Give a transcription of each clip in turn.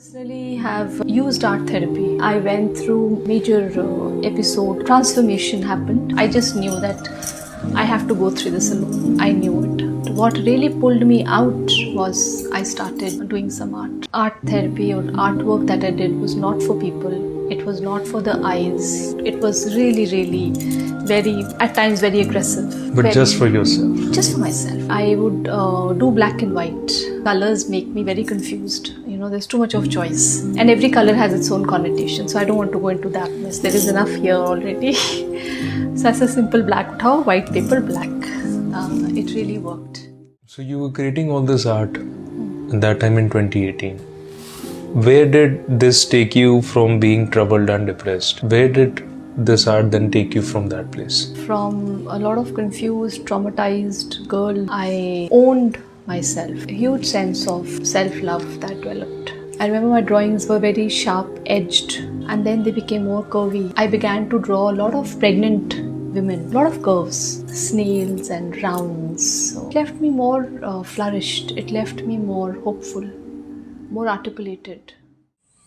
Personally have used art therapy. I went through major episode, transformation happened. I just knew that I have to go through this alone. I knew it. What really pulled me out was I started doing some art. Art therapy or artwork that I did was not for people. It was not for the eyes. It was really very, at times very aggressive. But just for yourself? Just for myself. I would do black and white. Colors make me very confused. There's too much of choice. And every color has its own connotation. So I don't want to go into that mess. There is enough here already. So as a simple black uthao, white paper, black. It really worked. So you were creating all this art at that time in 2018. Where did this take you from being troubled and depressed? Where did this art then take you from that place? From a lot of confused, traumatized girl, I owned myself. A huge sense of self-love that developed. I remember my drawings were very sharp-edged and then they became more curvy. I began to draw a lot of pregnant women, a lot of curves, snails and rounds. So it left me more flourished. It left me more hopeful, more articulated.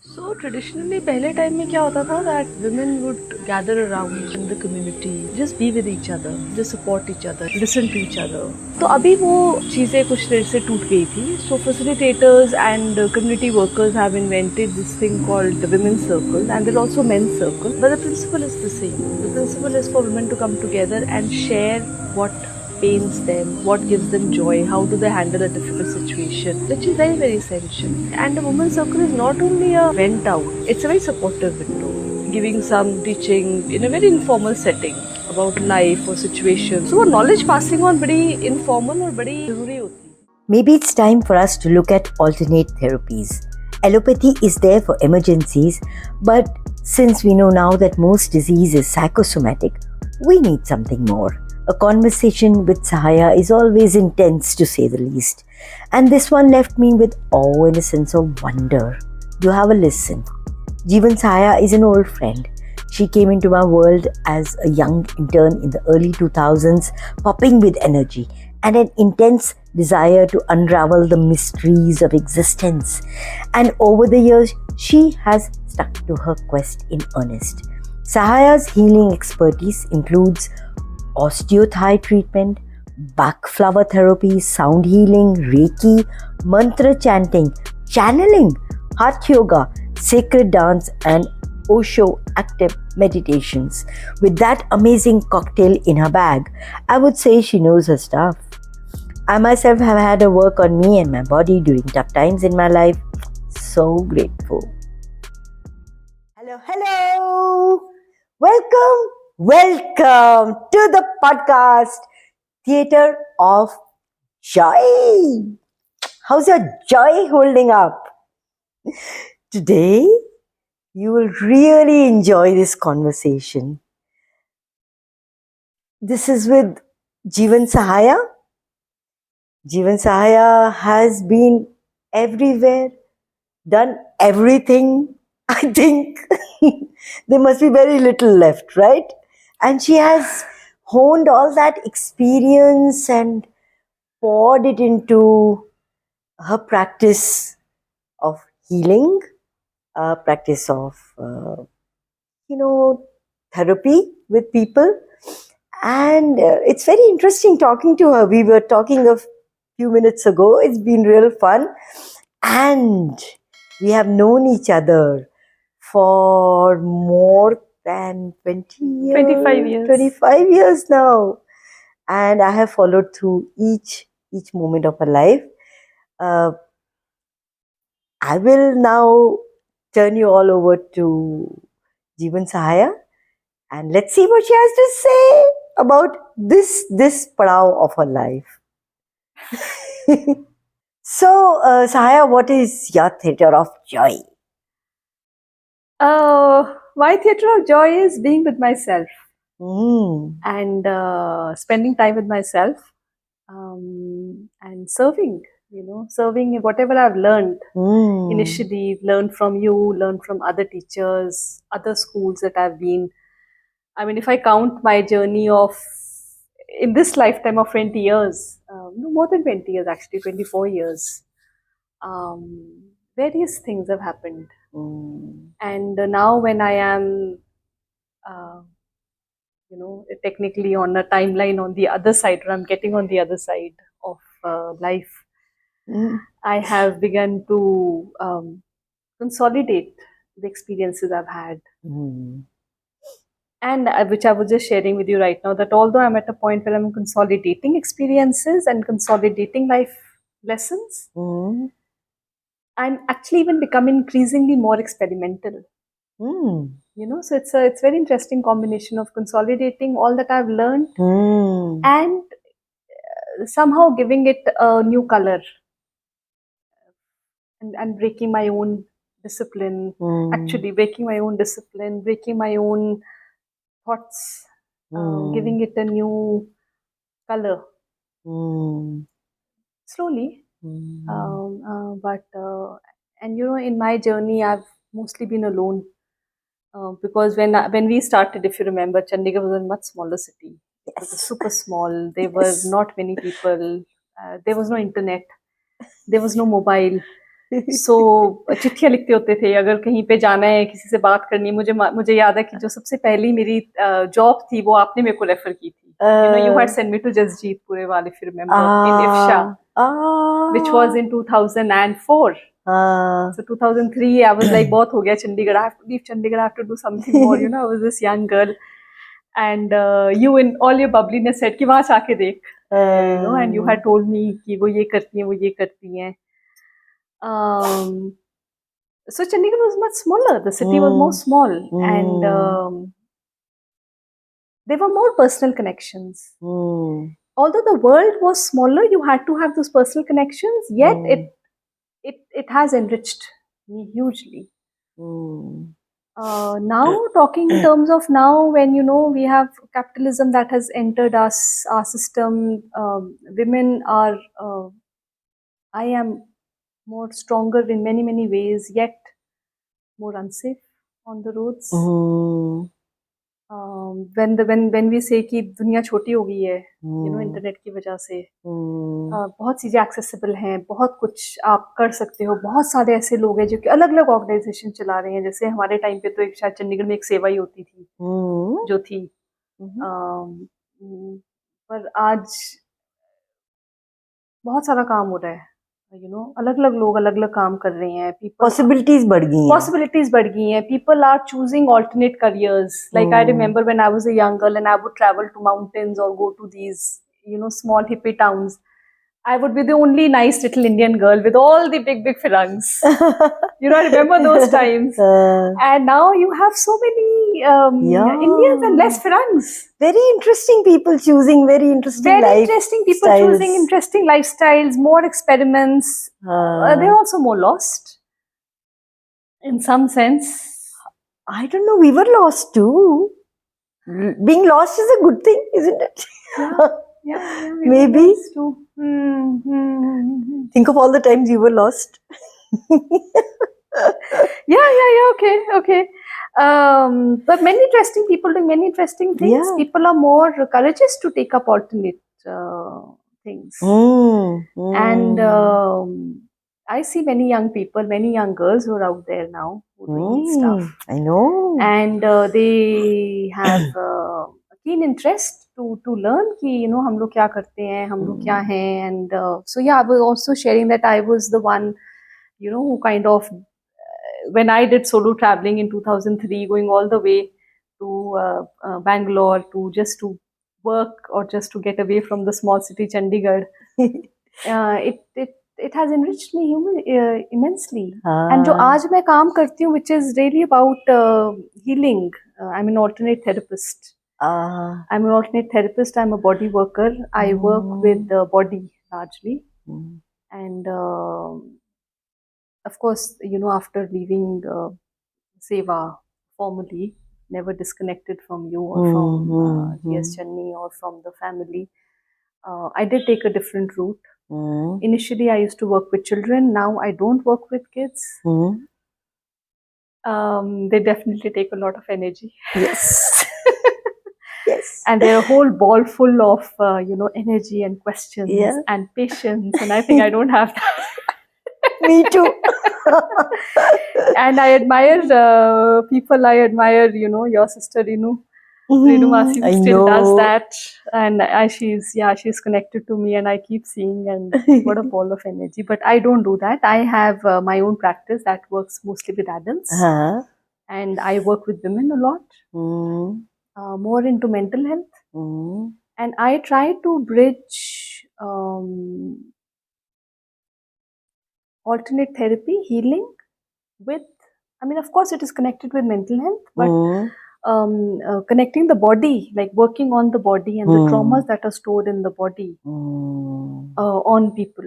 So traditionally, पहले time में क्या होता था that women would gather around in the community, just be with each other, just support each other, listen to each other. तो अभी वो चीज़ें कुछ देर से टूट गई थी. So facilitators and community workers have invented this thing called the women's circle, and there are also men's circle. But the principle is the same. The principle is for women to come together and share what pains them, what gives them joy, how do they handle a difficult situation, which is very essential. And the women's circle is not only a vent out, it's a very supportive window, giving some teaching in a very informal setting about life or situation. So knowledge passing on very informal or very जरूरी होती है. Maybe it's time for us to look at alternate therapies. Allopathy is there for emergencies, but since we know now that most disease is psychosomatic, we need something more. A conversation with Sahaya is always intense, to say the least. And this one left me with awe and a sense of wonder. Do have a listen. Jeevan Sahaya is an old friend. She came into my world as a young intern in the early 2000s, popping with energy and an intense desire to unravel the mysteries of existence. And over the years, she has stuck to her quest in earnest. Sahaya's healing expertise includes Osteo Thai treatment, Bach flower therapy, sound healing, Reiki, mantra chanting, channeling, Hatha Yoga Sacred dance, and Osho active meditations. With that amazing cocktail in her bag, I would say she knows her stuff. I myself have had her work on me and my body during tough times in my life. So grateful. Hello. Welcome to the podcast, Theatre of Joy. How's your joy holding up? Today, you will really enjoy this conversation. This is with Jeevan Sahaya. Jeevan Sahaya has been everywhere, done everything. I think there must be very little left, right? And she has honed all that experience and poured it into her practice of healing, practice of, therapy with people. And it's very interesting talking to her. We were talking a few minutes ago. It's been real fun. And we have known each other for more than 20 years. 25 years. 25 years now. And I have followed through each moment of her life. I will now turn you all over to Jeevan Sahaya, and let's see what she has to say about this padao of her life. So, Sahaya, what is your theatre of joy? My theatre of joy is being with myself and spending time with myself and serving. Serving whatever I've learned initially, learned from you, learned from other teachers, other schools that I've been. I mean, if I count my journey in this lifetime of 20 years, more than 20 years actually, 24 years, various things have happened. Mm. And now when I am, technically on a timeline on the other side, or I'm getting on the other side of life, Mm. I have begun to consolidate the experiences I've had. Mm. And which I was just sharing with you right now, that although I'm at a point where I'm consolidating experiences and consolidating life lessons, Mm. I'm actually even becoming increasingly more experimental. Mm. So it's very interesting combination of consolidating all that I've learned Mm. and somehow giving it a new color, and breaking my own discipline. Mm. Actually, breaking my own discipline, breaking my own thoughts, Mm. giving it a new color Mm. slowly. Mm. But and in my journey, I've mostly been alone. Because when we started, if you remember, Chandigarh was a much smaller city. It was a Yes. super small. There were Yes. not many people. There was no internet. There was no mobile. So चिट्ठियाँ लिखते होते थे, अगर कहीं पे जाना है, किसी से बात करनी है. मुझे याद है कि जो सबसे पहली मेरी जॉब थी, वो आपने मेरे को रेफर की थी. You had sent me to Jasjeetpur, if you remember, in Ifsha, which was in 2004. So 2003, I was like, बहुत हो गया Chandigarh. I have to leave Chandigarh. I have to do something more. I was this young girl, and you in all your bubbliness said कि वहाँ जाके देख. And you had told me कि वो ये करती हैं, वो ये करती हैं. So Chandigarh was much smaller. The city was more small, and there were more personal connections. Although the world was smaller, you had to have those personal connections. Yet it has enriched me hugely. Now, talking in terms of now, when we have capitalism that has entered our system, women are. I am more stronger in many ways, yet more unsafe on the roads. When we say कि दुनिया छोटी हो गई है, internet की वजह से बहुत चीजें एक्सेसिबल हैं, बहुत कुछ आप कर सकते हो. बहुत सारे ऐसे लोग हैं जो कि अलग अलग ऑर्गेनाइजेशन चला रहे हैं. जैसे हमारे टाइम पे तो एक शायद चंडीगढ़ में एक सेवा ही होती थी, जो थी. पर आज बहुत सारा काम हो रहा है. अलग अलग लोग अलग अलग काम कर रहे हैं. Possibilities बढ़ गई हैं. Possibilities बढ़ गई हैं. People are choosing alternate careers. Like I remember when I was a young girl and I would travel to mountains or go to these small hippie towns, I would be the only nice little Indian girl with all the big firangs. I remember those times. And now you have so many Indians and less firangs. Very interesting people choosing very interesting people choosing interesting lifestyles, more experiments. They're also more lost in some sense. I don't know, we were lost too. Being lost is a good thing, isn't it? Yeah, maybe too. Think of all the times you were lost. Yeah, okay. But many interesting people doing many interesting things. Yeah. People are more courageous to take up alternate things. And I see many young people, many young girls who are out there now who are doing stuff. I know. And they have a keen interest to learn कि हम लोग क्या करते हैं, हम लोग क्या हैं. And so yeah, I was also sharing that I was the one who kind of when I did solo traveling in 2003, going all the way to Bangalore to work or just to get away from the small city Chandigarh. It has enriched me immensely. And जो आज मैं काम करती हूँ, which is really about healing. I'm an alternate therapist. I'm an alternate therapist. I'm a body worker. I work with the body largely. And of course, after leaving Seva formally, never disconnected from you or from GS Chennai or from the family, I did take a different route. Initially, I used to work with children. Now I don't work with kids. They definitely take a lot of energy. Yes. Yes. And they're a whole ball full of energy and questions and patience. And I think I don't have that. Me too. And I admire people. I admire, your sister Renu. Renu Masi I still does know. that, and she's connected to me, and I keep seeing, and what a ball of energy. But I don't do that. I have my own practice that works mostly with adults, Uh-huh. and I work with women a lot, Mm. more into mental health, Mm. and I try to bridge alternate therapy, healing with, I mean, of course, it is connected with mental health, but Mm. connecting the body, like working on the body and the traumas that are stored in the body Mm. on people,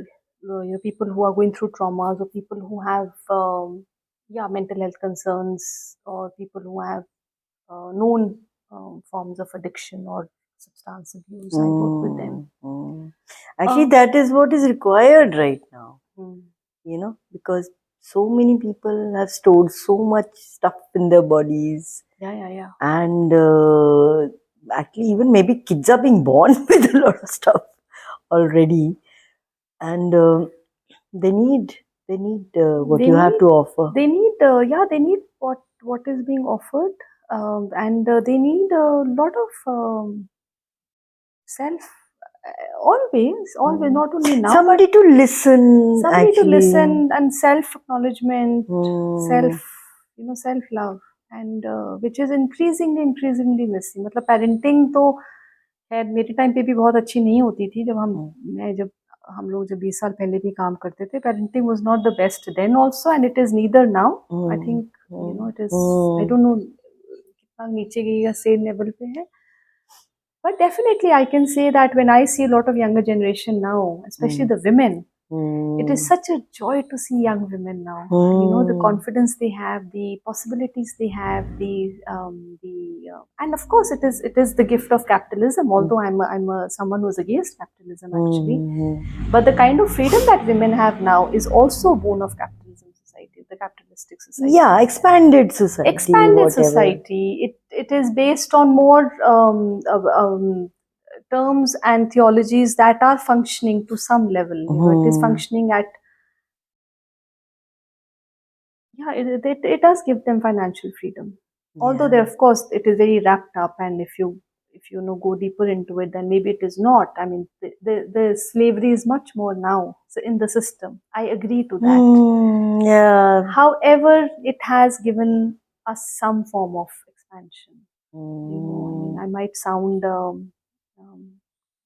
people who are going through traumas, or people who have, mental health concerns, or people who have known forms of addiction or substance abuse. I work with them. Mm. Actually, that is what is required right now, because so many people have stored so much stuff in their bodies. Yeah. And actually, even maybe kids are being born with a lot of stuff already. And they need what They you have need, to offer. they need what is being offered, and they need a lot of self. Always, not only now, Somebody to listen, but somebody to actually. listen, and self acknowledgement, Hmm. self love, and which is increasingly missing. मतलब parenting तो खैर मेरे time पे भी बहुत अच्छी नहीं होती थी, जब हम लोग जब 20 साल पहले भी काम करते थे. Parenting was not the best then also, and it is neither now. I think, it is, I don't know कितना नीचे गई या same level पे है. But definitely, I can say that when I see a lot of younger generation now, especially the women, it is such a joy to see young women now. The confidence they have, the possibilities they have, and of course, it is the gift of capitalism. Although I'm someone who's against capitalism actually, but the kind of freedom that women have now is also born of capitalism society, the capitalistic society. Yeah, expanded society. Expanded whatever. society. It is based on more terms and theologies that are functioning to some level. It is functioning at, it does give them financial freedom. Although there, of course, it is very wrapped up, and if you go deeper into it, then maybe it is not. I mean, the slavery is much more now in the system. I agree to that. Yeah. However, it has given us some form of expansion. I mean, I might sound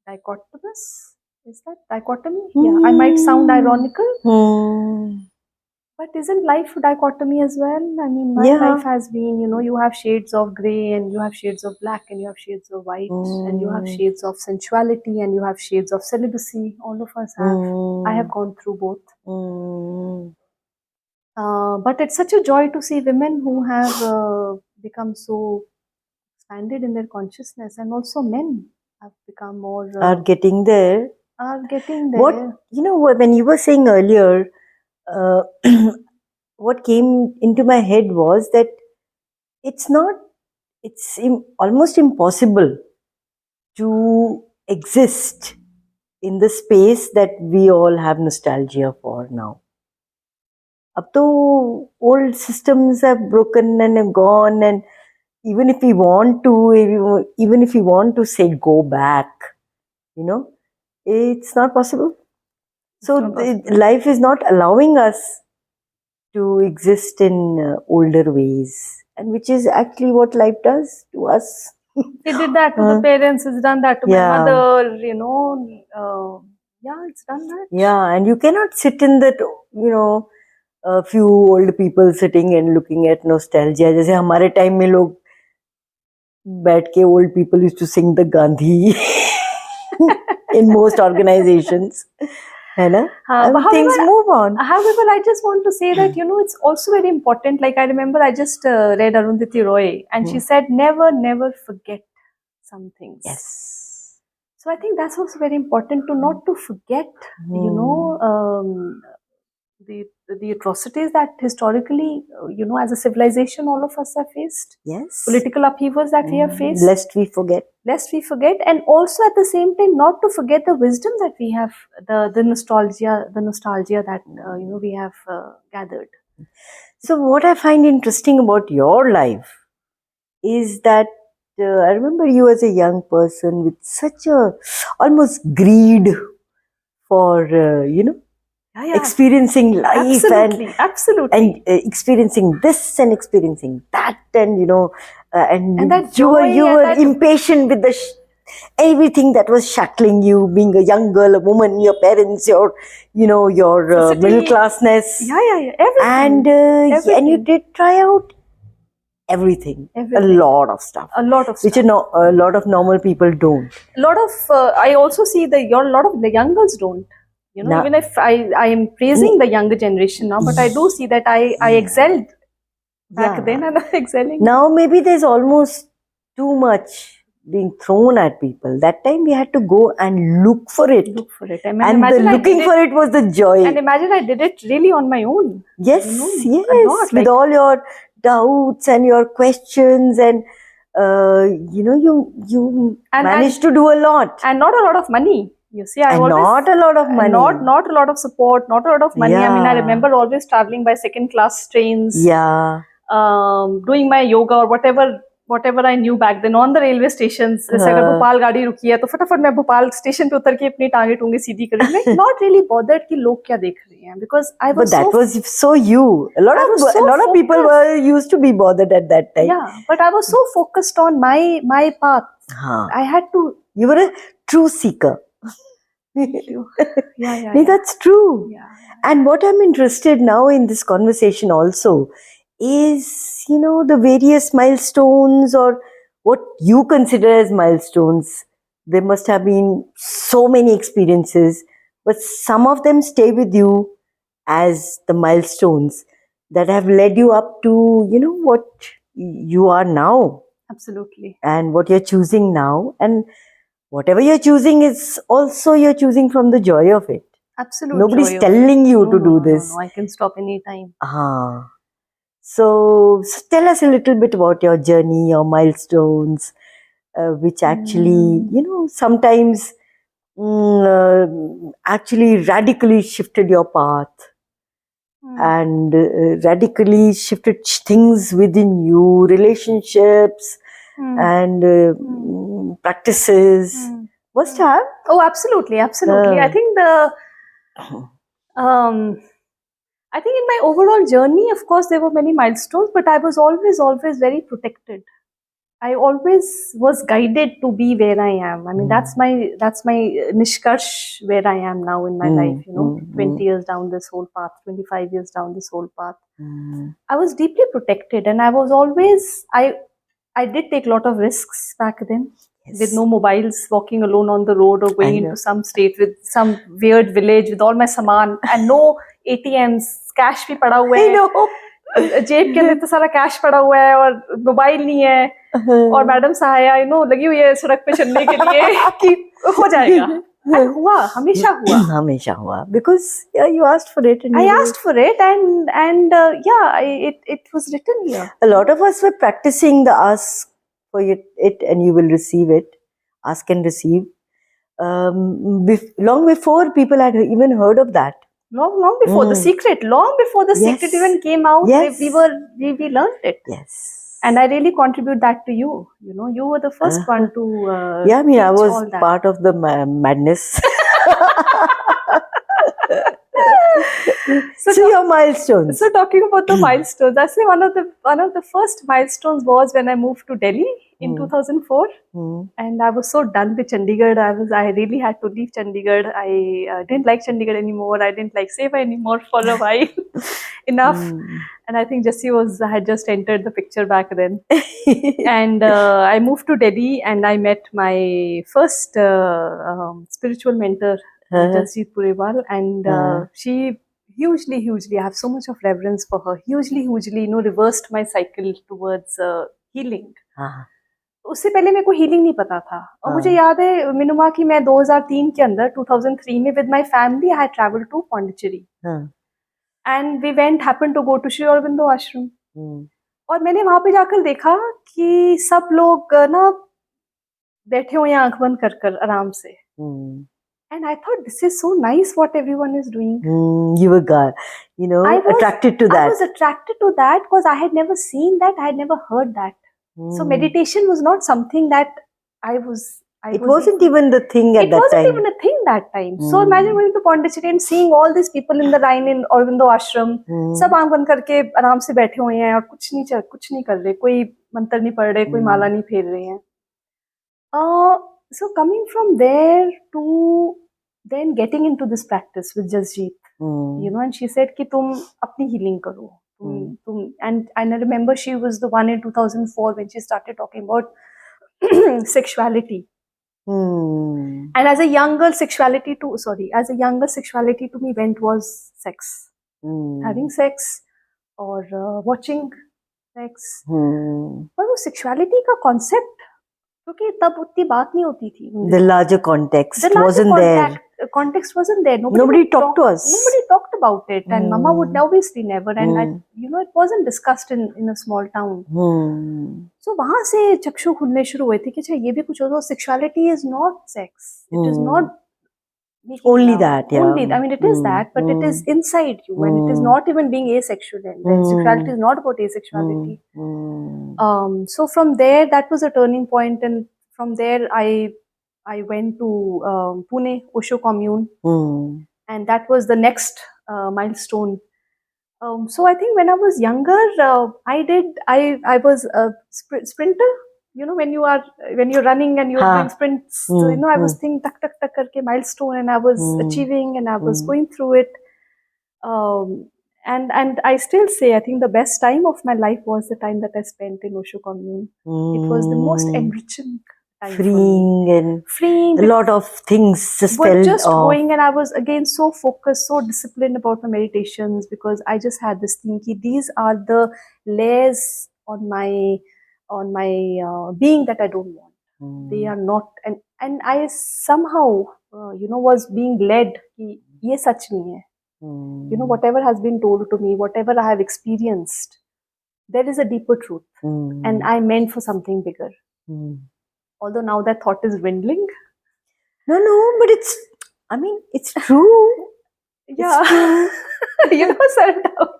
dichotomous. Is that dichotomy? Yeah, I might sound ironical. But isn't life dichotomy as well? I mean, my life has been, you have shades of grey, and you have shades of black, and you have shades of white, and you have shades of sensuality, and you have shades of celibacy. All of us have. I have gone through both. But it's such a joy to see women who have become so expanded in their consciousness, and also men have become more Are getting there. are getting What there. when you were saying earlier, uh, what came into my head was that it's almost impossible to exist in the space that we all have nostalgia for now. Up to old systems have broken and have gone, and even if we want to, even if we want to say go back, it's not possible. So life is not allowing us to exist in older ways, and which is actually what life does to us. It did that to the parents, it's done that to my mother, it's done that. Yeah, and you cannot sit in that, a few old people sitting and looking at nostalgia. जैसे हमारे time में लोग बैठ के old people used to sing the Gandhi in most organizations. Things move on. However, I just want to say that, it's also very important. Like, I remember I just read Arundhati Roy, and she said, never forget some things. Yes. So I think that's also very important, to not to forget, the atrocities that historically, as a civilization, all of us have faced. Yes. Political upheavals that we have faced. Lest we forget. And also at the same time, not to forget the wisdom that we have, the nostalgia that we have gathered. So what I find interesting about your life is that I remember you as a young person with such a almost greed for experiencing life absolutely and experiencing this and experiencing that, and and that you were joy and that impatient with the everything that was shackling you, being a young girl, a woman, your parents, your middle classness, everything. And you did try out everything. A lot of stuff, which a lot of normal people don't. A lot of I also see a lot of the young girls don't. Even if I am praising the younger generation now, but I do see that I excelled back then and I'm excelling now. Maybe there's almost too much being thrown at people. That time we had to go and look for it. And the looking for it was the joy. And imagine I did it really on my own. Yes, with all your doubts and your questions, and you managed to do a lot. And not a lot of money. You see, not a lot of money. Not a lot of support, not a lot of money. I mean, I remember always traveling by second class trains. Yeah. Doing my yoga or whatever I knew back then on the railway stations. जैसे अगर भोपाल गाड़ी रुकी है तो फटाफट मैं Bhopal station पे उतर के अपनी टांगे टूंगे सीधी करूँ. Like not really bothered कि लोग क्या देख रहे हैं, because I was. But that was so you. A lot of people were used to be bothered at that time. Yeah, but I was so focused on my path. I had to. You were a true seeker. Yeah. That's true. Yeah. And what I'm interested now in this conversation also is, the various milestones, or what you consider as milestones. There must have been so many experiences, but some of them stay with you as the milestones that have led you up to, what you are now. Absolutely. And what you're choosing now. And whatever you're choosing is also you're choosing from the joy of it. Absolutely. Nobody's telling you to do this. No, I can stop anytime. So tell us a little bit about your journey, your milestones, which actually, sometimes actually radically shifted your path and radically shifted things within you, relationships and practices. Must have. Oh, absolutely. I think I think in my overall journey, of course, there were many milestones, but I was always very protected. I always was guided to be where I am. I mean, that's my nishkarsh where I am now in my life. 20 years down this whole path, 25 years down this whole path. I was deeply protected, and I was always I did take a lot of risks back then. Yes. With no mobiles, walking alone on the road or going into some state with some weird village with all my saman and no ATMs, cash भी पड़ा हुआ है, जेब के अंदर तो सारा cash पड़ा हुआ है और मोबाइल नहीं है और मैडम सहाया लगी हुई है सड़क पे चलने के लिए कि हो जाएगा. हुआ, हमेशा हुआ because you asked for it. I asked for it and it was written here. A lot of us were practicing the ask for it and you will receive it. Ask and receive. Long before people had even heard of that. Long before the secret. Long before the secret even came out, we learned it. Yes. And I really contribute that to you. You were the first one to. I was part of the madness. So your milestones. So talking about the milestones, I say one of the first milestones was when I moved to Delhi in 2004, and I was so done with Chandigarh. I really had to leave Chandigarh. I didn't like Chandigarh anymore. I didn't like Seva anymore for a while. Enough. And I think Jessie had just entered the picture back then. And I moved to Delhi and I met my first spiritual mentor, Jasjeet Purewal, and she hugely, I have so much of reverence for her, hugely, reversed my cycle towards healing. उससे पहले मेरे को healing नहीं पता था और मुझे याद है मिनुमा की मैं 2003 के अंदर 2003 में with my family I had travelled to Pondicherry and we happened to go to Sri Aurobindo Ashram. Hmm. और मैंने वहां पे जाकर देखा कि सब लोग ना बैठे हुए हैं आंख बंद कर आराम से. Hmm. And I thought, this is so nice what everyone is doing. You were, attracted to I that. was attracted to that because I had never seen that, I had never heard that. So meditation was not something that it wasn't even the thing at that time. It wasn't even a thing that time. So imagine going to Pondicherry and seeing all these people in the line in Aurobindo Ashram. सब आंख बंद करके आराम से बैठे हुए हैं और कुछ नहीं कर रहे, कोई मंत्र नहीं पढ़ रहे, कोई माला नहीं फेर रहे हैं. So coming from there to then getting into this practice with Jasjeet, and she said कि तुम अपनी healing करो. And I remember she was the one in 2004 when she started talking about sexuality. And as a young girl, sexuality to me was sex. Having sex or watching sex. पर वो sexuality का concept, क्योंकि तब उतनी बात नहीं होती थी. The larger context wasn't there. Context wasn't there. Nobody talked to us. Nobody talked about it, and Mama would obviously never. And it wasn't discussed in a small town. So वहाँ से चक्षु खुलने शुरू हुए थे कि अच्छा ये भी कुछ हो. Sexuality is not sex. It is not only that. Yeah. Only, I mean, it is that, but it is inside you, and it is not even being asexual. And sexuality is not about asexuality. So from there, that was a turning point, and from there I went to Pune Osho commune, and that was the next milestone. So I think when I was younger, I was a sprinter. When you're running and you're doing sprints, I was thinking tak tak tak karke milestone, and I was achieving, and I was going through it. And I still say, I think the best time of my life was the time that I spent in Osho commune. It was the most enriching time. Freeing. A lot of things just fell off. Going, and I was again so focused, so disciplined about my meditations, because I just had this thing that these are the layers on my being that I don't want. They are not, and I somehow was being led कि ये सच नहीं है. Whatever has been told to me, whatever I have experienced, there is a deeper truth, and I'm meant for something bigger. Although now that thought is dwindling. No, but it's true. Yeah. It's true. Self-doubt.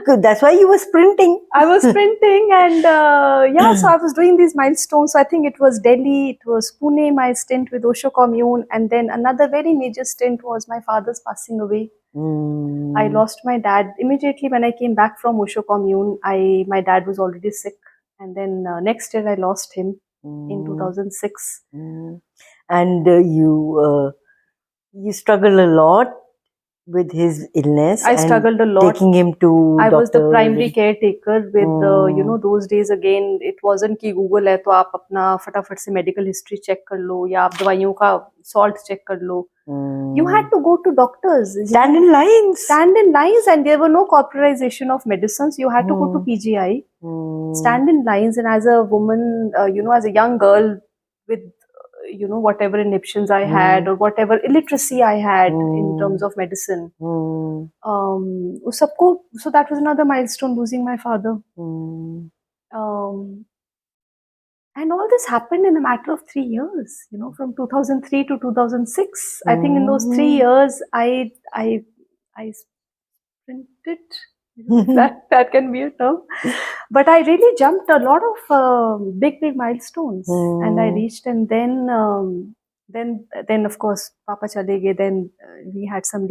Good. That's why you were sprinting. I was sprinting, and so I was doing these milestones. So I think it was Delhi, it was Pune, my stint with Osho commune, and then another very major stint was my father's passing away. I lost my dad immediately when I came back from Osho commune. My dad was already sick, and then next year I lost him in 2006. And you struggled a lot with his illness. I struggled a lot. Taking him to I was the doctors. primary caretaker with those days again. It wasn't कि Google है तो आप अपना फटाफट से medical history check कर लो या आप दवाइयों का salt check कर लो. You had to go to doctors. Stand in lines, and there were no corporatization of medicines. You had to go to PGI, stand in lines, and as a woman, as a young girl with whatever inhibitions I had or whatever illiteracy I had in terms of medicine. So that was another milestone, losing my father. And all this happened in a matter of 3 years, from 2003 to 2006. I think in those 3 years, I sprinted. That can be a term. But I really jumped a lot of big milestones, and I reached. And then of course, Papa chale gaye. Then we had some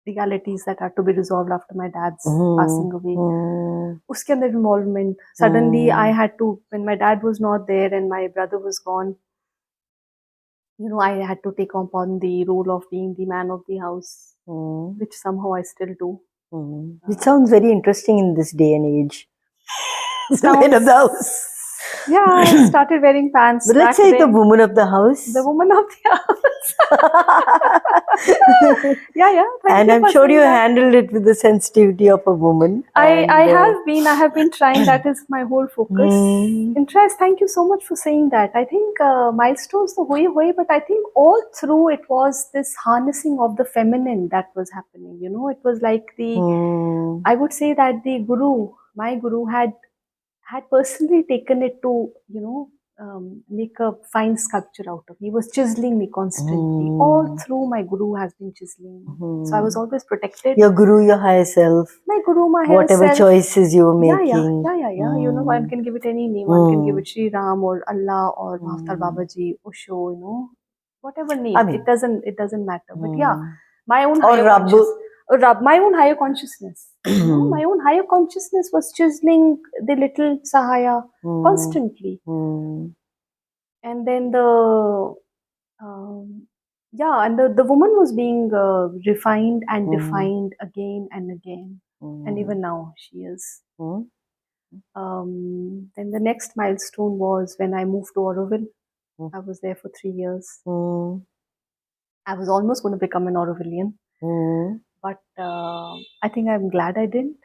legalities that had to be resolved after my dad's passing away. Uske andar involvement. Suddenly, I had to, when my dad was not there and my brother was gone, I had to take upon the role of being the man of the house, which somehow I still do. It sounds very interesting in this day and age. Man of the house. Yeah, I started wearing pants. But let's back say the then. woman of the house. The woman of the house. Yeah. Thank And you I'm for sure saying you that. handled it with the sensitivity of a woman. I have been trying. That is my whole focus. Hmm. Interest. Thank you so much for saying that. I think milestones the way, but I think all through it was this harnessing of the feminine that was happening. You know, it was like Hmm. I would say that my guru had personally taken it to, make a fine sculpture out of. He was chiseling me constantly. All through my guru has been chiseling me. So I was always protected. Your guru, your higher self. My guru, my higher Whatever self. choices you were Yeah. making. You know, one can give it any name. One can give it Sri Ram or Allah or Mahtar Babaji, Osho, whatever name. I mean, it doesn't matter. But yeah, my own or higher Rabb. my own higher consciousness. My own higher consciousness was chiseling the little Sahaya constantly. And then um, and the woman was being refined and defined again and again. And even now she is. Then the next milestone was when I moved to Auroville. I was there for 3 years. I was almost going to become an Aurovillian, but I think I'm glad I didn't,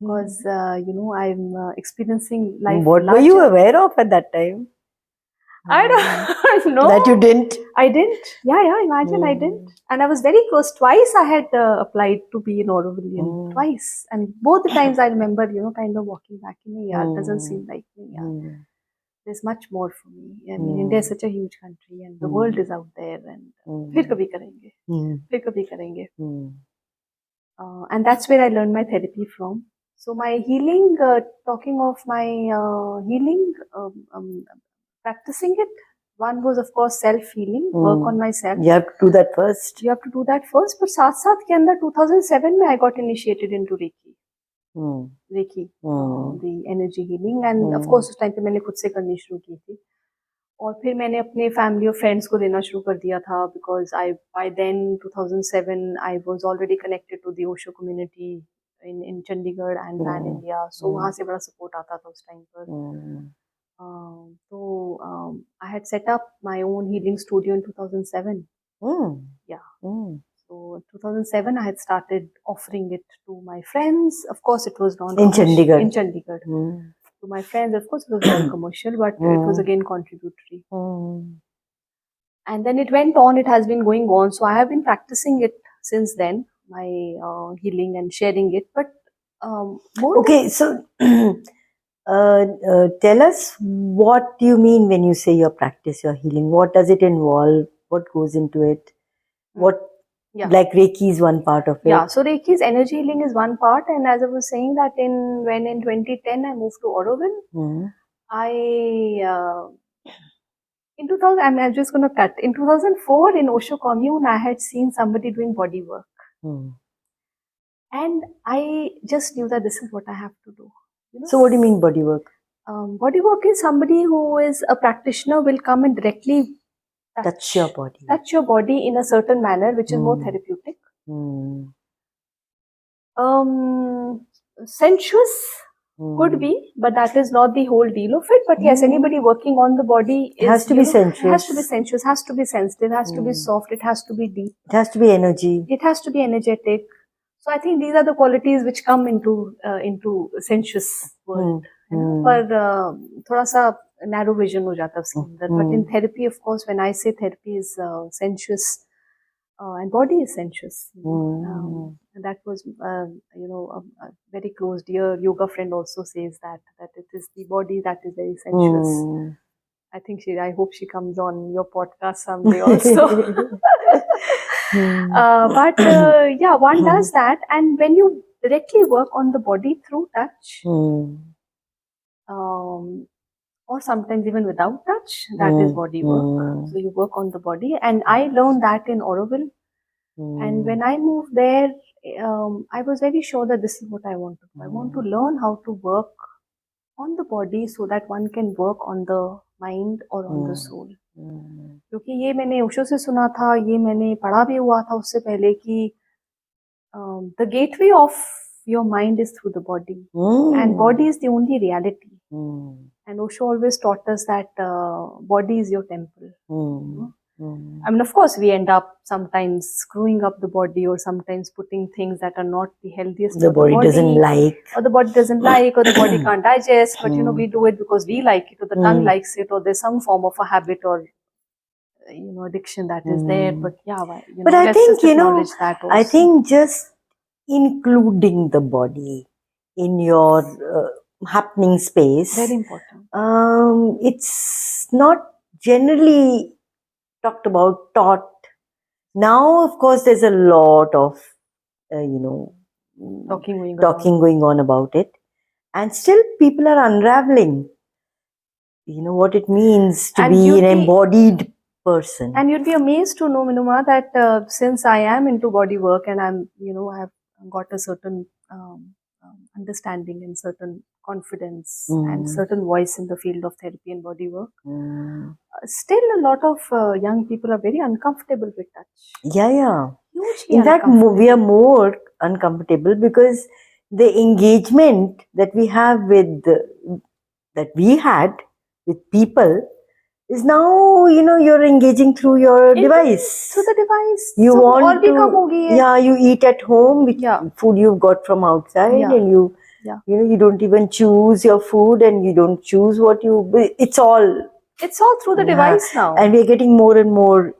because I'm experiencing life. What were you aware of at that time? I don't know. That you didn't? I didn't. Yeah. Imagine I didn't. And I was very close. Twice I had applied to be an Aurovillian. Twice. And both the times I remember, kind of walking back in, yeah, it doesn't seem like me. Yeah. There's much more for me. I mean, India is such a huge country and the world is out there. And फिर कभी करेंगे. फिर कभी करेंगे. And that's where I learned my therapy from. So my healing, talking of my healing, practicing it, one was of course self-healing, work on myself. You have to do that first. You have to do that first. But साथ के अंदर 2007 में I got initiated into Reiki. Reiki, the energy healing, and of course उस time पे मैंने खुद से करनी शुरू की थी. और फिर मैंने अपने फैमिली और फ्रेंड्स को देना शुरू कर दिया था, because by then 2007 I was already connected to the Osho community in Chandigarh and pan India. So वहाँ से बड़ा सपोर्ट आता था उस टाइम पर. तो I had set up my own healing studio in 2007. So 2007 I had started offering it to my friends. Of course it was non-commercial. In Chandigarh. To my friends, of course, it was non-commercial, but it was again contributory. And then it went on. It has been going on. So I have been practicing it since then, my healing and sharing it. But more. Okay, so tell us, what do you mean when you say your practice, your healing? What does it involve? What goes into it? What? Like Reiki is one part of it. Yeah, so Reiki's energy healing is one part, and as I was saying that when in 2010 I moved to Auroville, in 2000, I'm just going to cut. In 2004 in Osho commune, I had seen somebody doing body work, and I just knew that this is what I have to do. So what do you mean body work? Body work is somebody who is a practitioner will come and directly touch your body. Touch your body in a certain manner, which is more therapeutic. Sensuous could be, but that is not the whole deal of it. But yes, anybody working on the body has to be sensuous. Has to be sensuous, has to be sensitive, has to be soft, it has to be deep. It has to be energy. It has to be energetic. So I think these are the qualities which come into sensuous world. पर थोड़ा सा narrow vision हो जाता है उसके अंदर. But in therapy, of course, when I say therapy is sensuous, and body is sensuous. And that was, a very close dear yoga friend also says that it is the body that is very sensuous. I hope she comes on your podcast someday also. But one does that, and when you directly work on the body through touch, or sometimes even without touch, that is body work. So you work on the body, and I learned that in Auroville. And when I moved there, I was very sure that this is what I want to do. I want to learn how to work on the body so that one can work on the mind or on the soul. क्योंकि ये मैंने ओशो से सुना था, ये मैंने पढ़ा भी हुआ था उससे पहले कि the gateway of your mind is through the body, and body is the only reality. And Osho always taught us that body is your temple. I mean, of course, we end up sometimes screwing up the body, or sometimes putting things that are not the healthiest. The body doesn't like. Or the body doesn't like, or the body can't digest. But we do it because we like it, or the tongue likes it, or there's some form of a habit or addiction that is there. But yeah, but I let's think just acknowledge that also. I think just including the body in your happening space, very important. It's not generally talked about, taught. Now, of course, there's a lot of talking going on about it, and still people are unraveling what it means to be an embodied person. And you'd be amazed to know, Minuma, that since I am into body work, and I've got a certain understanding and certain confidence and certain voice in the field of therapy and body work, still a lot of young people are very uncomfortable with touch. Yeah. Hugely in fact, we are more uncomfortable because the engagement that we have with that we had with people is now you're engaging through your device. Through the device. You want to you eat at home with food you've got from outside, and you don't even choose your food, and you don't choose what it's all through the device now, and we're getting more and more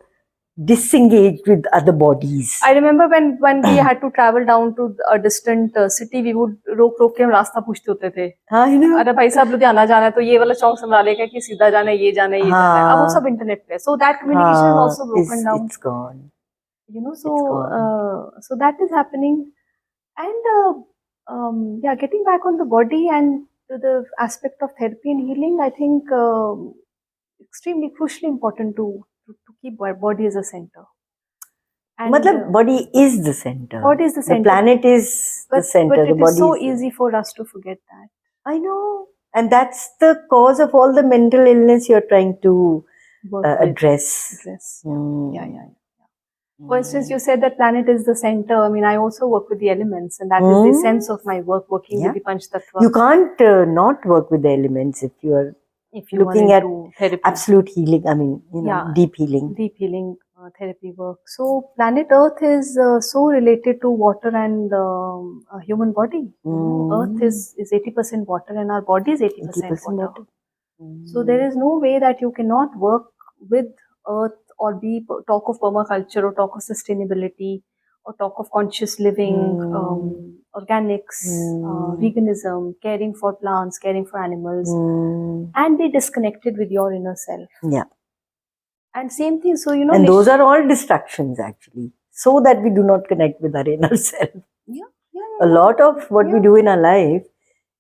disengaged with other bodies. I remember when we had to travel down to a distant city, we would रोक के हम रास्ता पूछते होते थे. अरे भाई साहब लुधियाना जाना है तो ये वाला चौक संभालेगा कि सीधा जाना है, ये जाना है, ये जाना है. अब वो सब इंटरनेट पे. So that communication is also broken down. It's gone. So that is happening. And getting back on the body and to the aspect of therapy and healing, I think extremely crucially important to keep body as a center. And body is the center. Body is the center. The planet is the center. But it is so easy for us to forget that. I know. And that's the cause of all the mental illness you're trying to address. Yeah. For instance, you said that planet is the center. I mean, I also work with the elements, and that is the sense of my work, working with the Panch Tattva. You can't not work with the elements if you looking at therapy. Absolute healing. I mean, deep healing. Deep healing therapy work. So, planet Earth is so related to water and human body. Earth is 80% water, and our body is 80% water. So, there is no way that you cannot work with Earth or talk of permaculture or talk of sustainability or talk of conscious living, organics, veganism, caring for plants, caring for animals, and be disconnected with your inner self. Yeah. And same thing, so and those are all distractions actually, so that we do not connect with our inner self. A lot of what we do in our life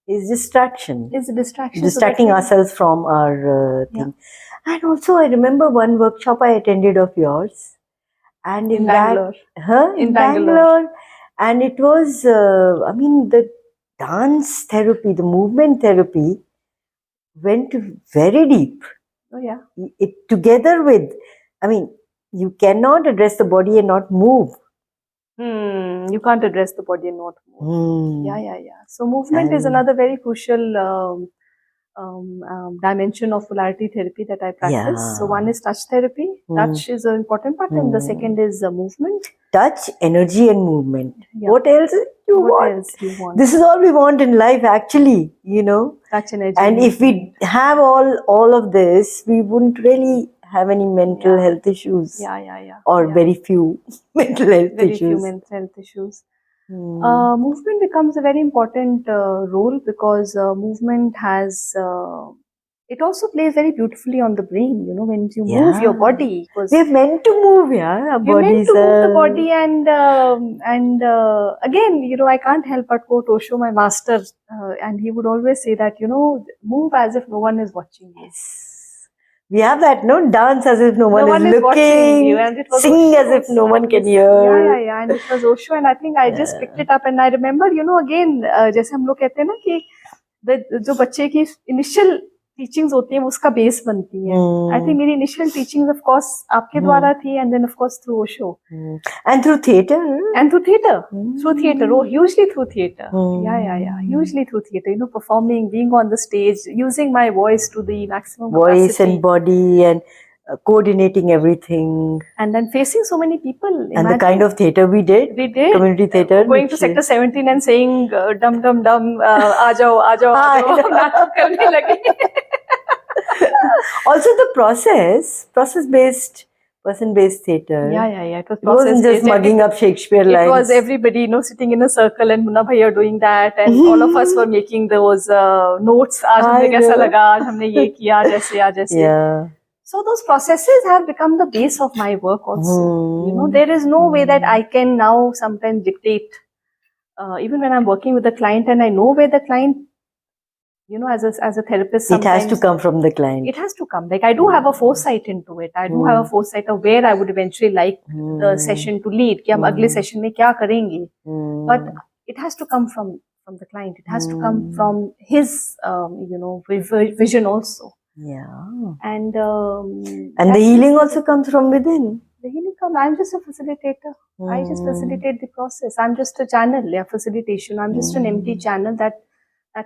is distraction. It's a distraction. Distracting ourselves from our thing. And also, I remember one workshop I attended of yours, and in Bangalore. In Bangalore, and it was, the dance therapy, the movement therapy went very deep. Oh yeah. It together with, you cannot address the body and not move. You can't address the body and not move. Yeah. So movement is another very crucial dimension of polarity therapy that I practice. So one is touch therapy. Touch is an important part, and the second is movement. Touch, energy, and movement. What else you want? This is all we want in life, actually. Touch, energy, and if we have all of this, we wouldn't really have any mental health issues. Or very few mental health issues. Very few mental health issues. Movement becomes a very important role because movement has it also plays very beautifully on the brain. When you move your body, we're meant to move. Our bodies to move the body, and again, I can't help but quote Osho, my master, and he would always say that move as if no one is watching you. We have that, dance as if no one is looking, you, and it was sing as if no one can hear. Yeah, and it was Osho, and I think I just picked it up, and I remember, again, जैसे हम लोग कहते हैं ना कि जो बच्चे की initial टीचिंग्स होती है वो उसका बेस बनती है. आई थिंक मेरी इनिशियल टीचिंग्स ऑफ कोर्स आपके द्वारा थी, and then of course through Osho And through theater. and through theater. Through theater, oh, hugely through theater. Yeah, hugely through theater. You know, performing, being on the stage, using my voice to the maximum Voice capacity. and body and coordinating everying. And then facing so many people. And the kind of theater we did. Community theater. Going to sector 17 and saying dum dum dum, aa jao, aa jao, aa jao. नाटक करने लगे. Also the process-based, person-based theater. Yeah. It was It wasn't just mugging up Shakespeare lines. It was everybody, sitting in a circle and Munna bhaiya doing that, and all of us were making those notes. आज हमने कैसा लगा, आज हमने ये किया, जैसे. Yeah. So those processes have become the base of my work also. You know, there is no way that I can now sometimes dictate. Even when I'm working with a client and I know where the client, you know, as a therapist, it has to come from the client. It has to come. Like I do have a foresight into it. I do have a foresight of where I would eventually like the session to lead. कि हम अगले session में क्या करेंगे? But it has to come from the client. It has to come from his, vision also. Yeah. And the healing also comes from within. The healing comes. I'm just a facilitator. I just facilitate the process. I'm just a channel. Facilitation. I'm just an empty channel that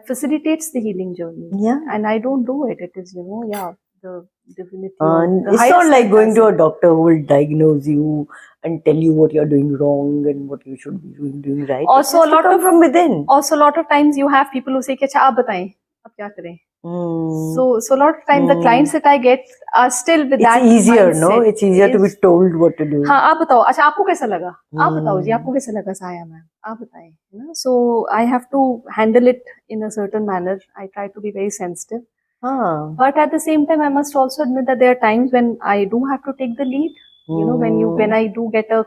facilitates the healing journey. Yeah. And I don't do it. It is, the divinity. It's not like going to a doctor who will diagnose you and tell you what you're doing wrong and what you should be doing right. Also, a lot from within. Also, a lot of times you have people who say, "Acha, aap bataएं, ab kya करें?" So a lot of times the clients that I get are still with that mindset. It's easier, mindset. no? It's easier to be told what to do. हाँ, आप बताओ. अच्छा, आपको कैसा लगा? आप बताओ जी, आपको कैसा लगा साया मैम? आप बताएं. So I have to handle it in a certain manner. I try to be very sensitive. But at the same time, I must also admit that there are times when I do have to take the lead. You know, when I do get a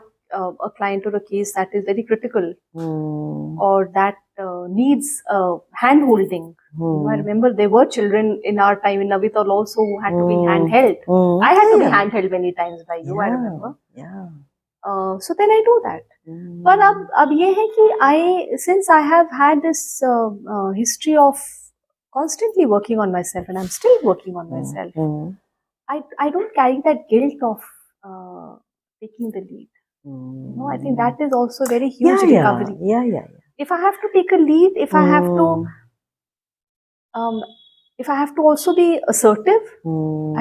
client or a case that is very critical or that needs hand holding. I remember there were children in our time in Navital also who had to be handheld. I had to be handheld many times by you, I remember. Yeah. So then I do that. But ab ye hai ki since I have had this history of constantly working on myself, and I'm still working on myself, I don't carry that guilt of taking the lead. No, I think that is also a very huge recovery. Yeah. If I have to take a lead, if I have to also be assertive,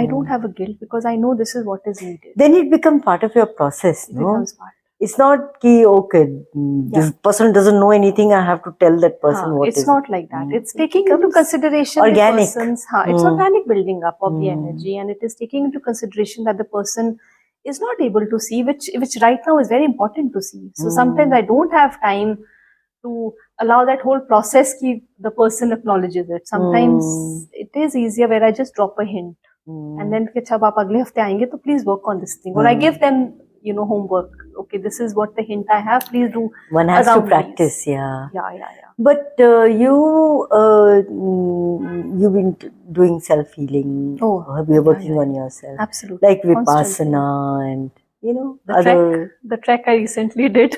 I don't have a guilt because I know this is what is needed. Then it becomes part of your process. It becomes part. It's not ki okay, this person doesn't know anything, I have to tell that person what it's not like that. It's taking into consideration organic. The person's it's organic building up of the energy, and it is taking into consideration that the person is not able to see, which right now is very important to see. So sometimes I don't have time to allow that whole process ki the person acknowledges it. Sometimes it is easier where I just drop a hint and then jab aap agle hafte aayenge to please work on this thing, or I give them homework. Okay, this is what the hint I have, please do. One has to practice. Yeah. But you've been doing self-healing. You're working on yourself. Absolutely. Like Vipassana and the trek I recently did.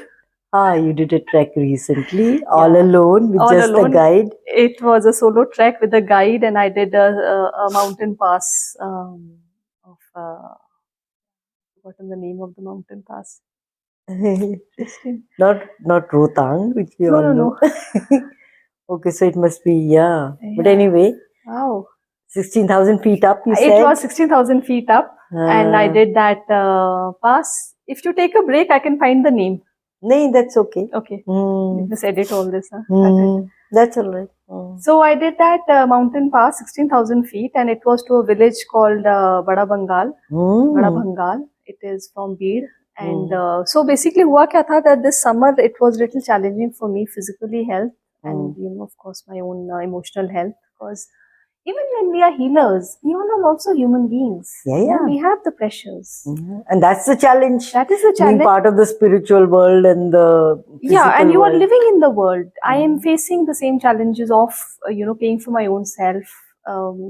You did a trek recently, all alone with just a guide. It was a solo trek with a guide, and I did a mountain pass forgotten the name of the mountain pass. Not Rohtang, which we all know. No. Okay, so it must be, But anyway, wow, 16,000 feet up, you said? It was 16,000 feet up, and I did that pass. If you take a break, I can find the name. No, that's okay. Okay. Just edit all this. That's all right. So I did that mountain pass, 16,000 feet, and it was to a village called Bada Bengal. Bada Bengal. It is from Beed. And so basically, hua kya tha that this summer it was a little challenging for me, physically health, and of course my own emotional health, because even when we are healers, we all are also human beings. Yeah. We have the pressures. And that's the challenge. That is the challenge. Being part of the spiritual world and the physical and you world. are living in the world. I am facing the same challenges of, paying for my own self.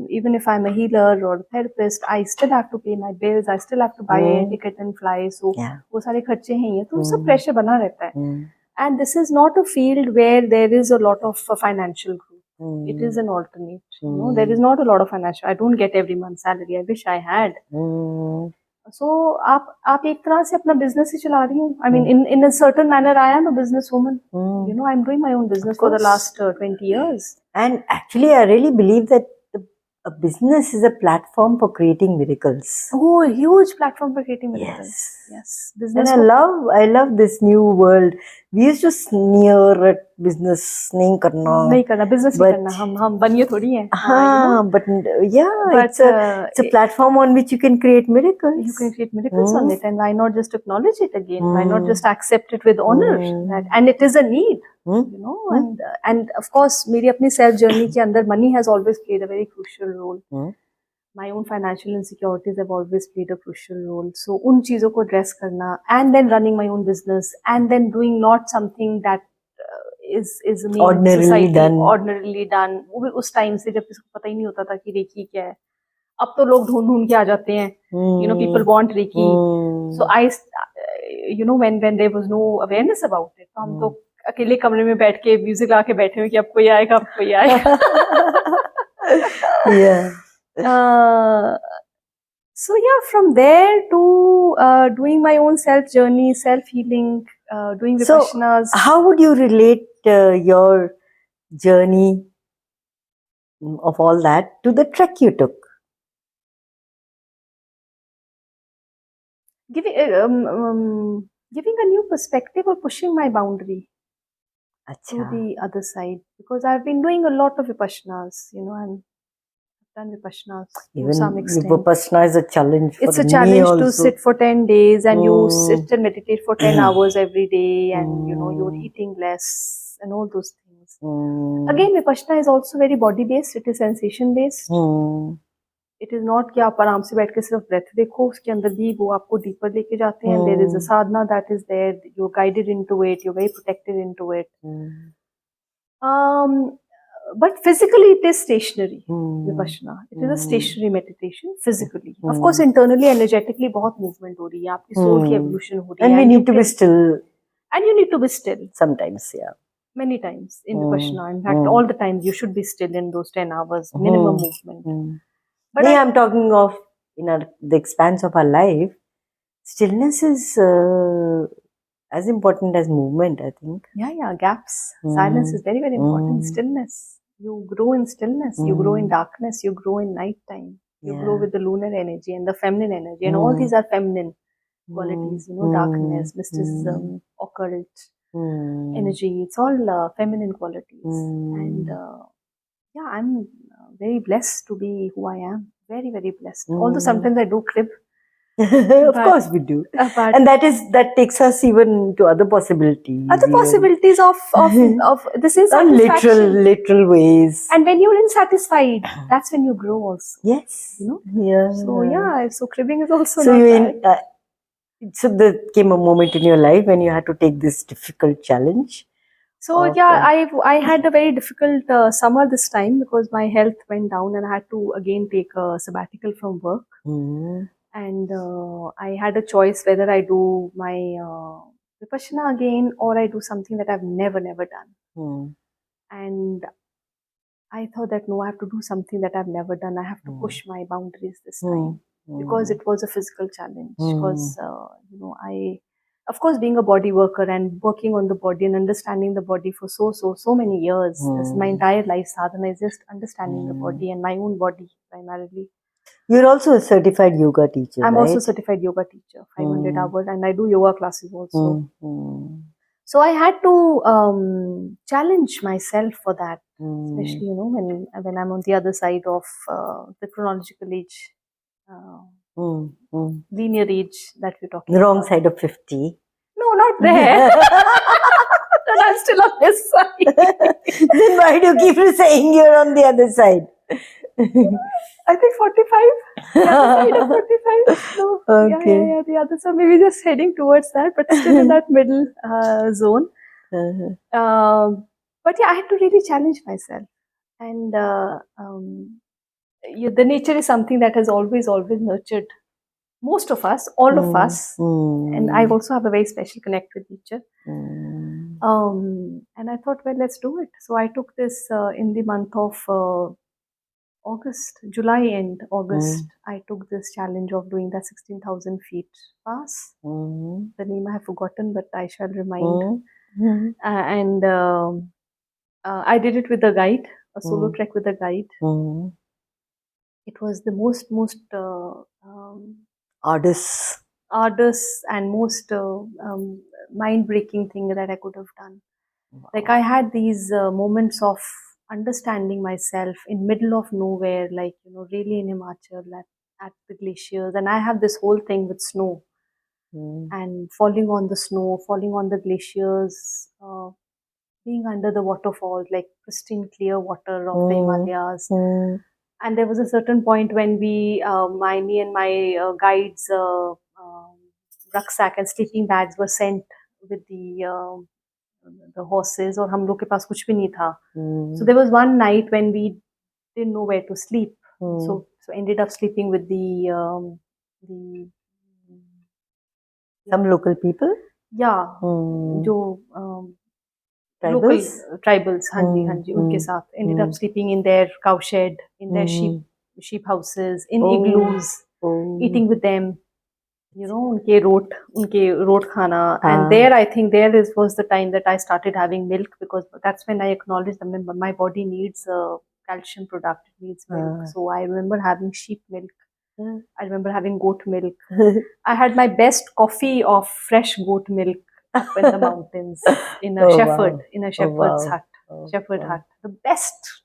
Even if I'm a healer or a therapist, I still have to pay my bills. I still have to buy a ticket and fly. So, वो सारे खर्चे हैं ये, तो सब pressure बना रहता है. And this is not a field where there is a lot of financial growth. It is an alternate. There is not a lot of financial. I don't get every month salary. I wish I had. So आप एक तरह से अपना business ही चला रही हूँ. I mean, in a certain manner, I am a businesswoman. I'm doing my own business for the last 20 years. And actually, I really believe that a business is a platform for creating miracles. Oh, a huge platform for creating miracles. Yes. Business. And I love this new world. We used to sneer at business. नहीं करना. Business नहीं करना. हम बनिए थोड़ी हैं. But it's a platform on which you can create miracles. You can create miracles on it, and why not just acknowledge it again? Why not just accept it with honor? And it is a need. And of course, मेरी अपनी self journey के अंदर money has always played a very crucial role. My own financial insecurities have always played a crucial role. So उन चीजों को address करना, and then running my own business, and then doing not something that is ordinarily done. वो भी उस time से जब किसी को पता ही नहीं होता था कि रेकी क्या है. अब तो लोग ढूंढ के आ जाते हैं. People want Reiki. So I, when there was no awareness about it, तो हम तो अकेले कमरे में बैठ के म्यूजिक ला के बैठे हुए कि अब कोई आएगा. So from there to doing my own self journey, self healing, doing vipassanas. So how would you relate your journey of all that to the trek you took? Giving a new perspective or pushing my boundary to the other side, because I've been doing a lot of vipassanas, and I've done vipassanas to some extent. Vipassana is a challenge for me. It's a challenge also. to sit for 10 days and you sit and meditate for 10 hours every day, and you're eating less and all those things. Again, vipassana is also very body based. It is sensation based. It is not कि आप आराम से बैठ के सिर्फ breath देखो, उसके अंदर भी वो आपको deeper लेके जाते हैं. There is a sadhana that is there. You're guided into it. You're very protected into it. But physically, it is stationary. Vipassana. It is a stationary meditation physically. Of course, internally, energetically, बहुत movement हो रही है. आपकी soul की evolution हो रही है. And we need to be still. And you need to be still. Sometimes, Many times in Vipassana. In fact, all the time you should be still in those 10 hours minimum movement. But I'm talking of the expanse of our life. Stillness is as important as movement, I think. Yeah, gaps. Silence is very, very important. Stillness. You grow in stillness. You grow in darkness. You grow in nighttime. You grow with the lunar energy and the feminine energy. And all these are feminine qualities, darkness, mysticism, occult energy. It's all feminine qualities. And I'm very blessed to be who I am. Very, very blessed. Although sometimes I do crib. Of course we do. And that takes us even to other possibilities. Other possibilities of this is literal ways. And when you're insatisfied, that's when you grow also. Yes. So cribbing is also not bad. So there came a moment in your life when you had to take this difficult challenge. So I had a very difficult summer this time because my health went down and I had to again take a sabbatical from work. And I had a choice whether I do my vipassana again or I do something that I've never done. And I thought that no, I have to do something that I've never done. I have to push my boundaries this time because it was a physical challenge. Because of course, being a body worker and working on the body and understanding the body for so many years, this is my entire life sadhana is just understanding the body and my own body primarily. You're also a certified yoga teacher, I'm right? also a certified yoga teacher, 500 hours, and I do yoga classes also. So I had to challenge myself for that, especially when I'm on the other side of the chronological age, linear age that we're talking the wrong about. Side of 50. No, not there. But I'm still on this side. Then why do you keep saying you're on the other side? I think 45. The other side of 45. No, okay. The other side. Maybe just heading towards that, but still in that middle zone. But I had to really challenge myself. And the nature is something that has always nurtured most of us, all of us. And I also have a very special connect with nature. And I thought, well, let's do it. So I took this in the month of August, July end, August. I took this challenge of doing that 16,000 feet pass. The name I have forgotten, but I shall remind. And I did it with a guide, a solo trek with a guide. It was the most arduous and most mind-breaking thing that I could have done. Like I had these moments of understanding myself in middle of nowhere, like really in Himachal at the glaciers, and I have this whole thing with snow and falling on the snow, falling on the glaciers, being under the waterfalls, like pristine clear water of the Himalayas. And there was a certain point when me and my guides' rucksack and sleeping bags were sent with the horses, और हम लोग के पास कुछ भी नहीं था. So there was one night when we didn't know where to sleep. So ended up sleeping with the some local people. Yeah, जो Tribals? local tribals, हाँ जी, उनके साथ ended up sleeping in their cowshed, in their sheep houses, in igloos, eating with them. उनके road खाना. And there, I think was the time that I started having milk, because that's when I acknowledged that my body needs calcium product, it needs milk. So I remember having sheep milk. I remember having goat milk. I had my best coffee of fresh goat milk up in the mountains in a shepherd's hut. The best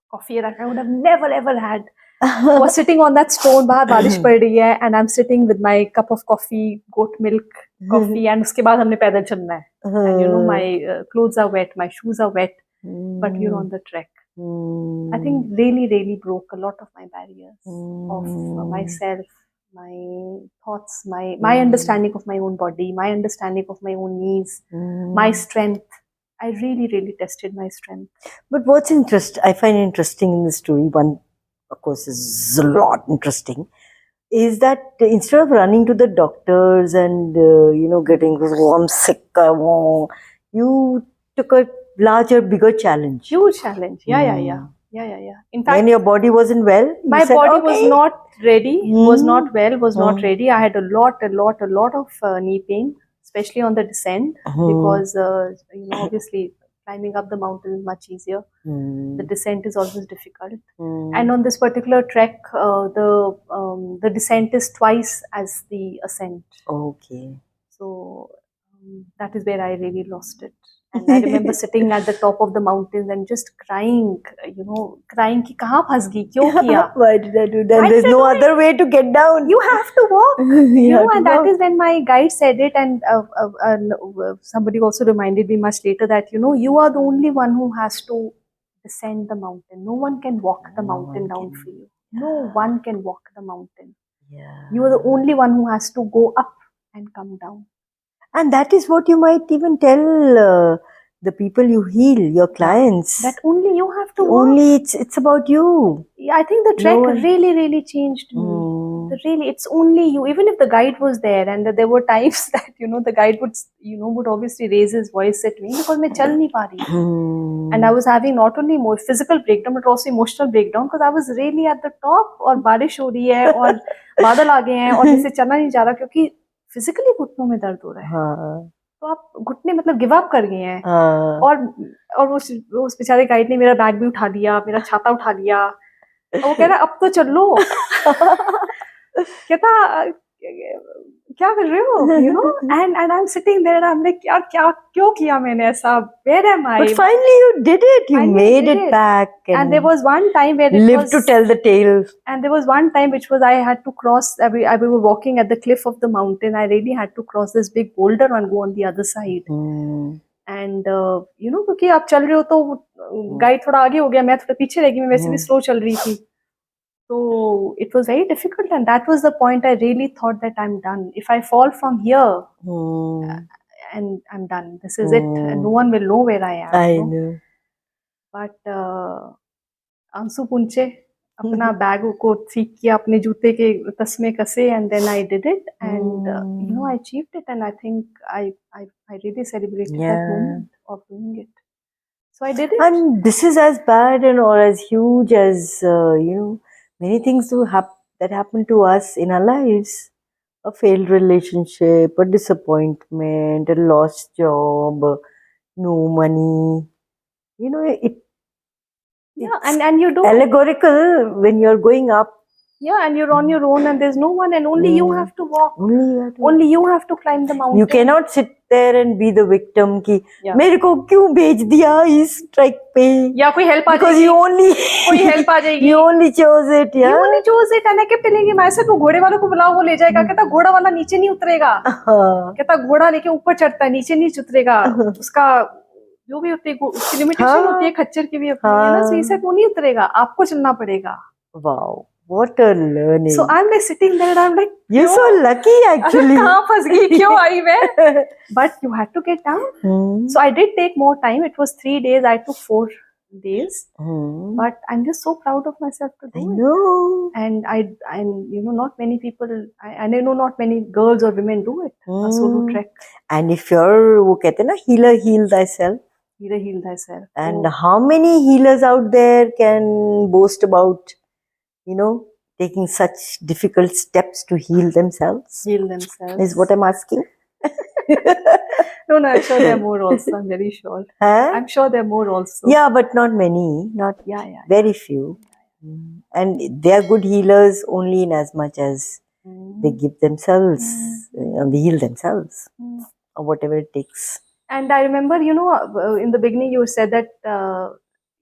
coffee that I would have never ever had. I was sitting on that stone, बाहर बारिश पड़ रही है, and I'm sitting with my cup of coffee, goat milk coffee, and उसके बाद हमने पैदल चलना है. And my clothes are wet, my shoes are wet, but you're on the trek. I think really broke a lot of my barriers of myself, my thoughts, my understanding of my own body, my understanding of my own needs, my strength. I really tested my strength. But what's I find interesting in the story, one, of course, is a lot interesting, is that instead of running to the doctors and, getting, oh, I'm sick, you took a larger, bigger challenge. Huge challenge. Yeah. In fact, when your body wasn't well, my body was not ready, was not well, was not ready. I had a lot of knee pain, especially on the descent, because obviously climbing up the mountain is much easier. The descent is always difficult, and on this particular trek, the descent is twice as the ascent. Okay. So that is where I really lost it. And I remember sitting at the top of the mountains and just crying, crying कि कहाँ फंस गई, क्यों किया? Why did I do that? There's no other way to get down. You have to walk. And that is when my guide said it, and somebody also reminded me much later that you are the only one who has to descend the mountain. No one can walk the mountain down for you. No one can walk the mountain. You are the only one who has to go up and come down. And that is what you might even tell the people you heal, your clients. That only you have to walk. Only it's about you. Yeah, I think the trek really changed me. Really, it's only you. Even if the guide was there, and there were times that the guide would obviously raise his voice at me because मैं चल नहीं पा रही. And I was having not only more physical breakdown but also emotional breakdown because I was really at the top और बारिश हो रही है और बादल आ गए हैं और जिससे चलना नहीं जा रहा क्योंकि फिजिकली घुटनों में दर्द हो रहा है. तो आप घुटने मतलब गिव अप कर गए हैं. और उस बेचारे गाइड ने मेरा बैग भी उठा लिया, मेरा छाता उठा लिया. वो कह रहा अब तो चलो. कहता क्या कर रहे हो? and I'm sitting there and I'm like क्या क्यों किया मैंने ऐसा? Where am I? But finally you did it. You made it back. And there was one time where lived to tell the tale. And there was one time which was I had to cross. We were walking at the cliff of the mountain. I really had to cross this big boulder and go on the other side. And क्योंकि आप चल रहे हो तो guide थोड़ा आगे हो गया, मैं थोड़ा पीछे रह गई, मैं वैसे भी स्लो चल रही थी. So it was very difficult, and that was the point I really thought that I'm done. If I fall from here, and I'm done. This is it. And no one will know where I am. I know. But Ansu Punche, अपना bag को ठीक किया, अपने जूते के तस्मे कसे, and then I did it, and I achieved it, and I think I really celebrated that Yeah. moment of doing it. So I did it. And this is as bad and or as huge as many things that happen to us in our lives. A failed relationship, a disappointment, a lost job, no money. Yeah, it's and you do. allegorical when you're going up. Yeah, and you're on your own, and there's no one, and only you have to walk. Only you have to climb the mountain. You cannot sit there and be the victim कि Yeah. मेरे को क्यों भेज दिया इस track पे? या कोई help आ Because जाएगी. कोई help आ जाएगी. you only chose it, yeah. You only chose it, and I kept telling him, ऐसे तो घोड़े वालों को बुलाओ, वो ले जाएगा. कहता घोड़ा वाला नीचे नहीं उतरेगा. कहता घोड़ा लेके ऊपर चढ़ता है, नीचे नहीं उतरेगा. उसका जो भी होती है, उसकी लिमिटेशन होती है, खच्चर की भी अपनी है ना. So he said वो नहीं उतरेगा, आपको चलना पड़ेगा. Wow, what a learning. So I'm like sitting there and I'm like, you're so lucky actually. कहाँ फंस गई, क्यों आई मैं? But you had to get down. So I did take more time. It was 3 days. I took 4 days. But I'm just so proud of myself to do it. No. And not many people, I know not many girls or women do it. A solo trek. And if you're, वो कहते हैं ना, healer, heal thyself. Healer, heal thyself. And how many healers out there can boast about taking such difficult steps to heal themselves? Heal themselves. Is what I'm asking. No, I'm sure there are more also. I'm very sure. Huh? I'm sure there are more also. Yeah, but not many. Not very few. And they are good healers only in as much as they give themselves, they heal themselves, or whatever it takes. And I remember, in the beginning you said that,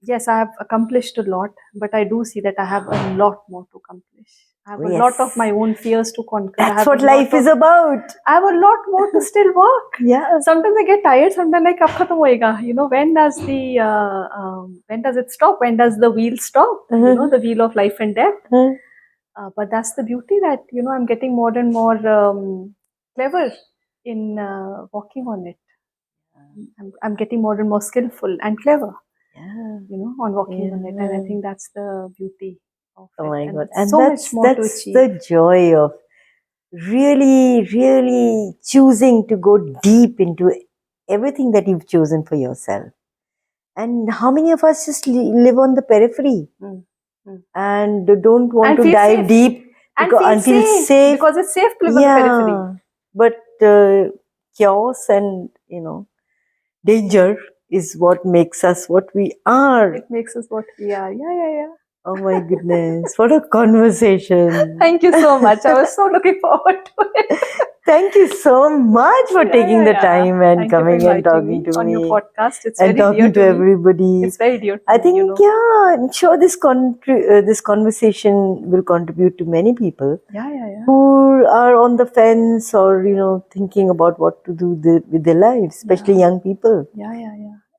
yes, I have accomplished a lot, but I do see that I have a lot more to accomplish. I have a lot of my own fears to conquer. That's what life is about. I have a lot more to still work. Yeah. Sometimes I get tired. Sometimes like, kab khatam hoega? When does when does it stop? When does the wheel stop? The wheel of life and death. But that's the beauty that, I'm getting more and more clever in walking on it. I'm getting more and more skillful and clever. On walking on it, and I think that's the beauty of it. Oh my God! And so much more to achieve. That's the joy of really, really choosing to go deep into everything that you've chosen for yourself. And how many of us just live on the periphery and don't want to dive deep and feel safe because it's safe to live on the periphery. But chaos and danger is what makes us what we are. It makes us what we are. Yeah. Oh my goodness, what a conversation. Thank you so much. I was so looking forward to it. Thank you so much for taking the time and coming and talking to me. On your podcast. It's and very talking dear to everybody. It's very dear to I me, think, I'm sure this conversation will contribute to many people. Yeah. Who are on the fence or, thinking about what to do with their lives, especially young people. Yeah.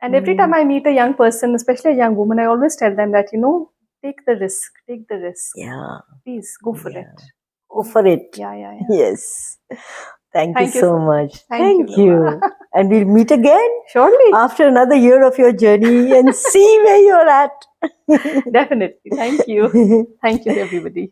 And every time I meet a young person, especially a young woman, I always tell them that, take the risk. Yeah. Please, go for it. Go for it. Yeah. Yes. Thank you so much. Thank you. And we'll meet again. Surely. After another year of your journey and see where you're at. Definitely. Thank you. Thank you, everybody.